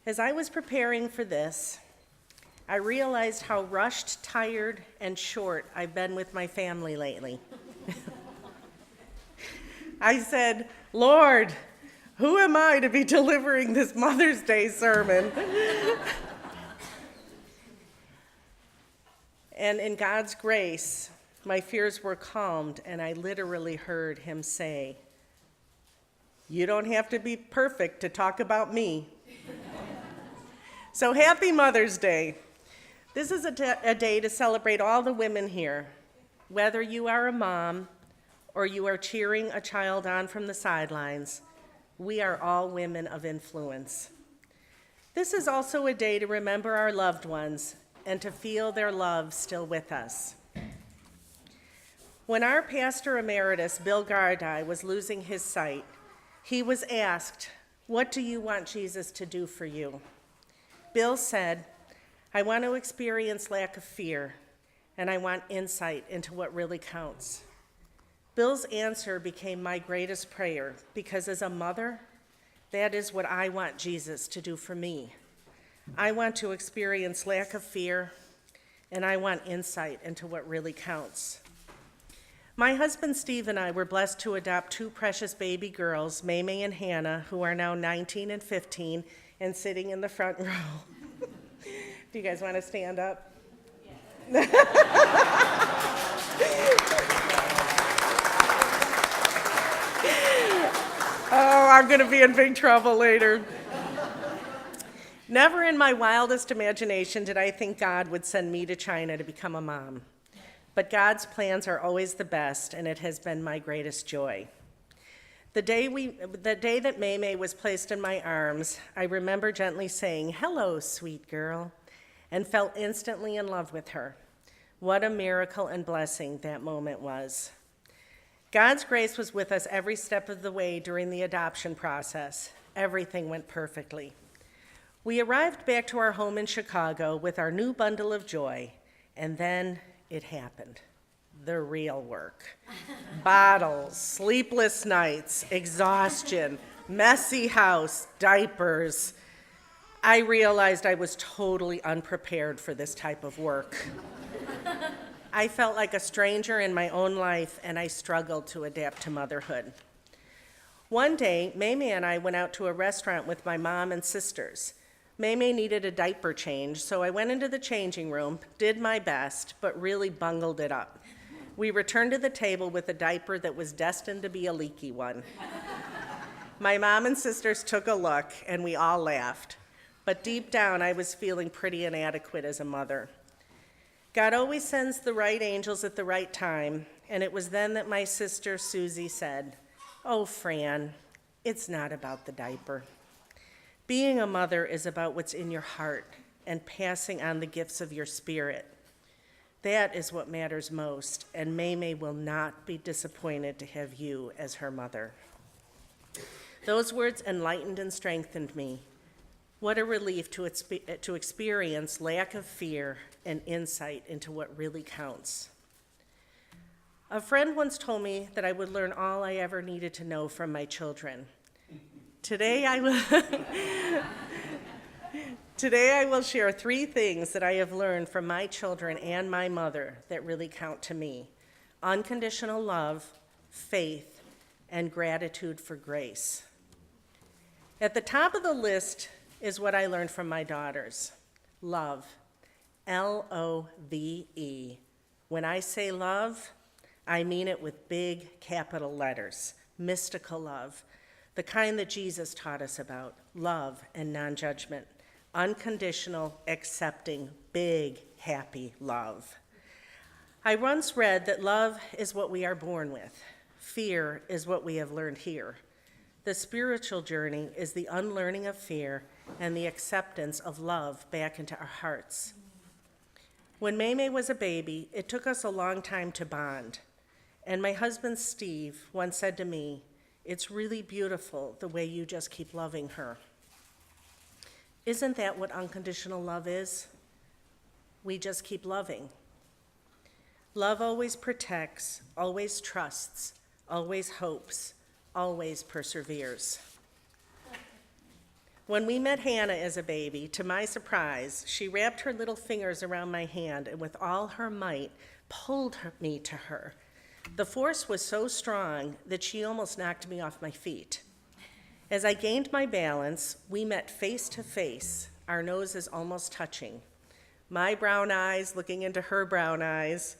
As I was preparing for this, I realized how rushed, tired, and short I've been with my family lately. I said, Lord, who am I to be delivering this Mother's Day sermon? And in God's grace, my fears were calmed, and I literally heard him say, "You don't have to be perfect to talk about me." So happy Mother's Day. This is a day to celebrate all the women here. Whether you are a mom or you are cheering a child on from the sidelines, we are all women of influence. This is also a day to remember our loved ones and to feel their love still with us. When our pastor emeritus, Bill Gardai, was losing his sight, he was asked, "What do you want Jesus to do for you?" Bill said, "I want to experience lack of fear, and I want insight into what really counts." Bill's answer became my greatest prayer, because as a mother, that is what I want Jesus to do for me. I want to experience lack of fear, and I want insight into what really counts. My husband Steve and I were blessed to adopt two precious baby girls, Maymay and Hannah, who are now 19 and 15 and sitting in the front row. Do you guys want to stand up? Yeah. Oh, I'm going to be in big trouble later. Never in my wildest imagination did I think God would send me to China to become a mom. But God's plans are always the best, and it has been my greatest joy. The day that Maymay was placed in my arms, I remember gently saying, "Hello, sweet girl," and felt instantly in love with her. What a miracle and blessing that moment was. God's grace was with us every step of the way during the adoption process. Everything went perfectly. We arrived back to our home in Chicago with our new bundle of joy, and then it happened. The real work. Bottles, sleepless nights, exhaustion, messy house, diapers. I realized I was totally unprepared for this type of work. I felt like a stranger in my own life, and I struggled to adapt to motherhood. One day, Maymay and I went out to a restaurant with my mom and sisters. Maymay needed a diaper change, so I went into the changing room, did my best, but really bungled it up. We returned to the table with a diaper that was destined to be a leaky one. My mom and sisters took a look, and we all laughed. But deep down, I was feeling pretty inadequate as a mother. God always sends the right angels at the right time, and it was then that my sister Susie said, "Oh, Fran, it's not about the diaper. Being a mother is about what's in your heart and passing on the gifts of your spirit. That is what matters most, and Maymay will not be disappointed to have you as her mother." Those words enlightened and strengthened me. What a relief to experience lack of fear and insight into what really counts. A friend once told me that I would learn all I ever needed to know from my children. Today I will share 3 things that I have learned from my children and my mother that really count to me: unconditional love, faith, and gratitude for grace. At the top of the list is what I learned from my daughters: love, L-O-V-E. When I say love, I mean it with big capital letters, mystical love, the kind that Jesus taught us about, love and non-judgment, unconditional, accepting, big, happy love. I once read that love is what we are born with. Fear is what we have learned here. The spiritual journey is the unlearning of fear and the acceptance of love back into our hearts. When Maymay was a baby, it took us a long time to bond. And my husband, Steve, once said to me, "It's really beautiful the way you just keep loving her." Isn't that what unconditional love is? We just keep loving. Love always protects, always trusts, always hopes, always perseveres. When we met Hannah as a baby, to my surprise, she wrapped her little fingers around my hand and with all her might pulled me to her. The force was so strong that she almost knocked me off my feet. As I gained my balance, we met face to face, our noses almost touching. My brown eyes looking into her brown eyes,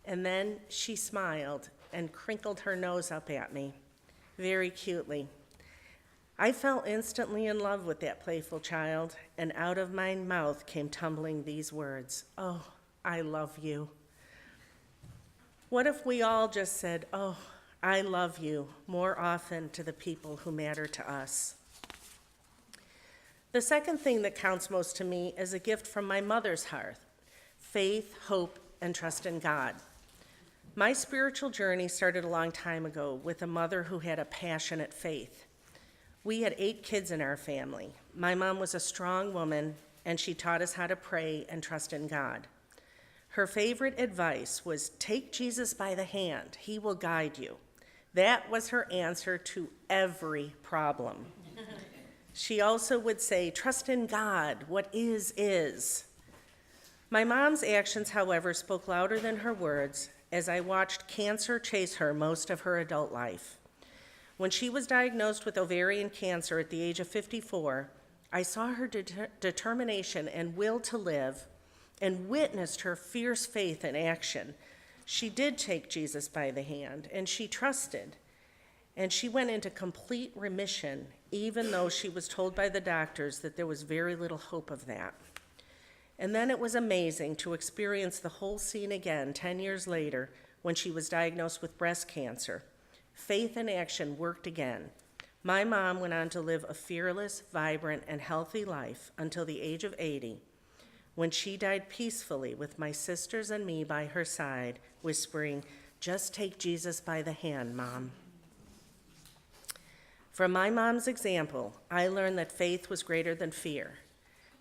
and then she smiled and crinkled her nose up at me, very cutely. I fell instantly in love with that playful child, and out of my mouth came tumbling these words, "Oh, I love you." What if we all just said, "Oh, I love you," more often to the people who matter to us? The second thing that counts most to me is a gift from my mother's heart: faith, hope, and trust in God. My spiritual journey started a long time ago with a mother who had a passionate faith. We had 8 kids in our family. My mom was a strong woman, and she taught us how to pray and trust in God. Her favorite advice was, take Jesus by the hand. He will guide you. That was her answer to every problem. She also would say, trust in God. What is, is. My mom's actions, however, spoke louder than her words as I watched cancer chase her most of her adult life. When she was diagnosed with ovarian cancer at the age of 54, I saw her determination and will to live and witnessed her fierce faith in action. She did take Jesus by the hand, and she trusted, and she went into complete remission, even though she was told by the doctors that there was very little hope of that. And then it was amazing to experience the whole scene again 10 years later when she was diagnosed with breast cancer. Faith and action worked again. My mom went on to live a fearless, vibrant, and healthy life until the age of 80, when she died peacefully with my sisters and me by her side, whispering, just take Jesus by the hand, Mom. From my mom's example, I learned that faith was greater than fear.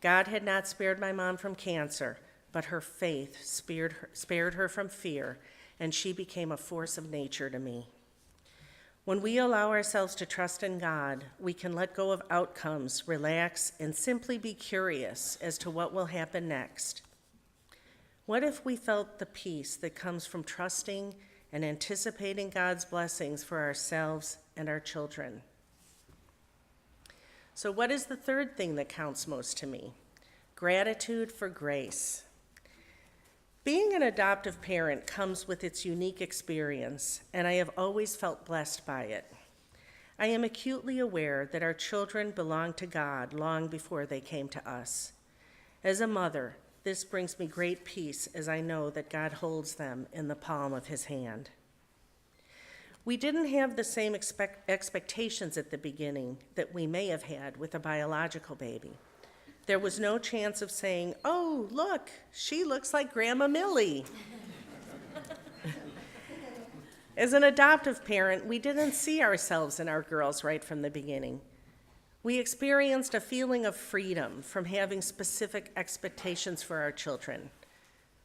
God had not spared my mom from cancer, but her faith spared her from fear, and she became a force of nature to me. When we allow ourselves to trust in God, we can let go of outcomes, relax, and simply be curious as to what will happen next. What if we felt the peace that comes from trusting and anticipating God's blessings for ourselves and our children? So what is the third thing that counts most to me? Gratitude for grace. Being an adoptive parent comes with its unique experience, and I have always felt blessed by it. I am acutely aware that our children belong to God long before they came to us. As a mother, this brings me great peace as I know that God holds them in the palm of his hand. We didn't have the same expectations at the beginning that we may have had with a biological baby. There was no chance of saying, oh, look, she looks like Grandma Millie. As an adoptive parent, we didn't see ourselves in our girls right from the beginning. We experienced a feeling of freedom from having specific expectations for our children.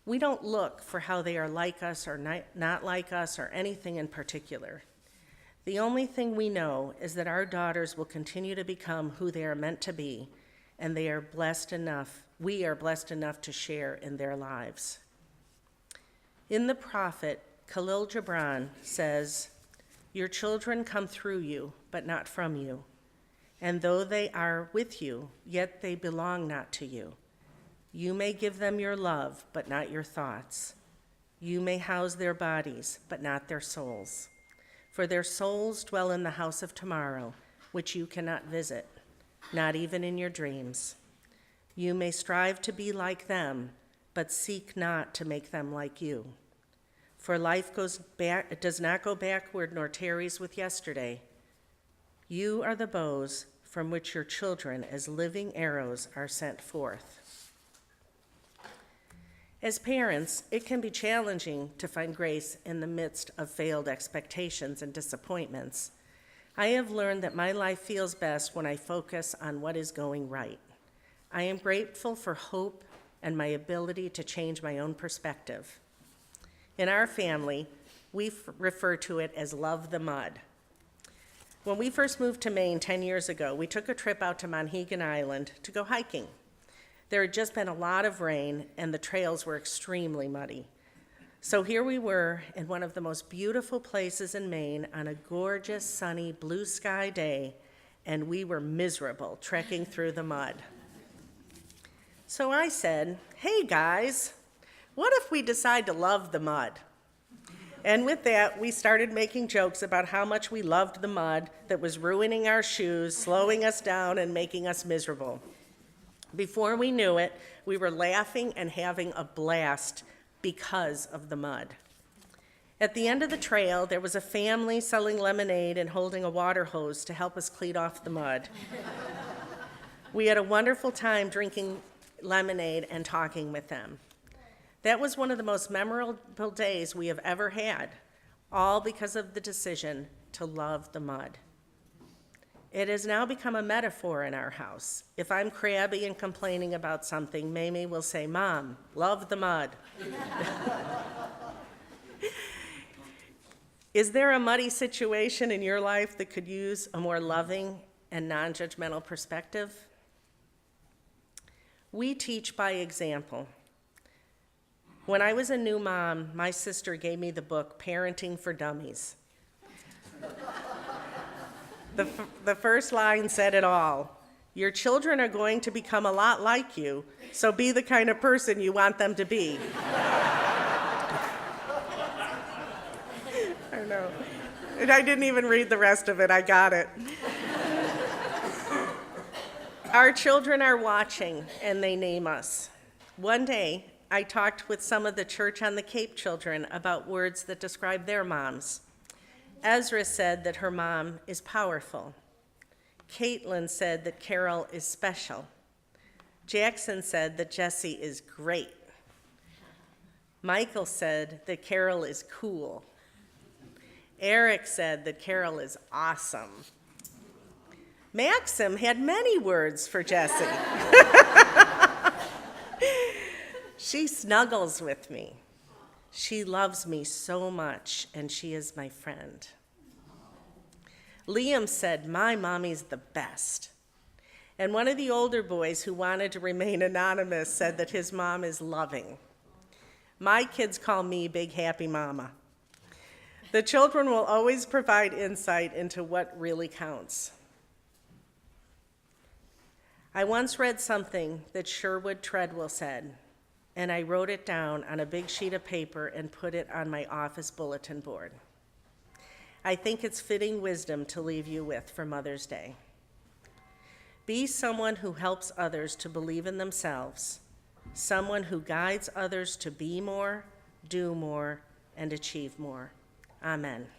We don't look for how they are like us or not like us or anything in particular. The only thing we know is that our daughters will continue to become who they are meant to be, and we are blessed enough to share in their lives. In the prophet, Khalil Gibran says, your children come through you, but not from you. And though they are with you, yet they belong not to you. You may give them your love, but not your thoughts. You may house their bodies, but not their souls. For their souls dwell in the house of tomorrow, which you cannot visit, not even in your dreams. You may strive to be like them, but seek not to make them like you. For life does not go backward nor tarries with yesterday. You are the bows from which your children as living arrows are sent forth. As parents, it can be challenging to find grace in the midst of failed expectations and disappointments. I have learned that my life feels best when I focus on what is going right. I am grateful for hope and my ability to change my own perspective. In our family, we refer to it as love the mud. When we first moved to Maine 10 years ago, we took a trip out to Monhegan Island to go hiking. There had just been a lot of rain, and the trails were extremely muddy. So here we were in one of the most beautiful places in Maine on a gorgeous, sunny, blue sky day, and we were miserable trekking through the mud. So I said, "Hey guys, what if we decide to love the mud?" And with that, we started making jokes about how much we loved the mud that was ruining our shoes, slowing us down, and making us miserable. Before we knew it, we were laughing and having a blast because of the mud. At the end of the trail, there was a family selling lemonade and holding a water hose to help us clean off the mud. We had a wonderful time drinking lemonade and talking with them. That was one of the most memorable days we have ever had, all because of the decision to love the mud. It has now become a metaphor in our house. If I'm crabby and complaining about something, Mamie will say, "Mom, love the mud." Is there a muddy situation in your life that could use a more loving and non-judgmental perspective? We teach by example. When I was a new mom, my sister gave me the book Parenting for Dummies. The first line said it all. Your children are going to become a lot like you, so be the kind of person you want them to be. I know. And I didn't even read the rest of it. I got it. Our children are watching, and they name us. One day, I talked with some of the Church on the Cape children about words that describe their moms. Ezra said that her mom is powerful. Caitlin said that Carol is special. Jackson said that Jessie is great. Michael said that Carol is cool. Eric said that Carol is awesome. Maxim had many words for Jessie. She snuggles with me. She loves me so much, and she is my friend. Liam said, "My mommy's the best." And one of the older boys who wanted to remain anonymous said that his mom is loving. My kids call me Big Happy Mama. The children will always provide insight into what really counts. I once read something that Sherwood Treadwell said, and I wrote it down on a big sheet of paper and put it on my office bulletin board. I think it's fitting wisdom to leave you with for Mother's Day. Be someone who helps others to believe in themselves, someone who guides others to be more, do more, and achieve more. Amen.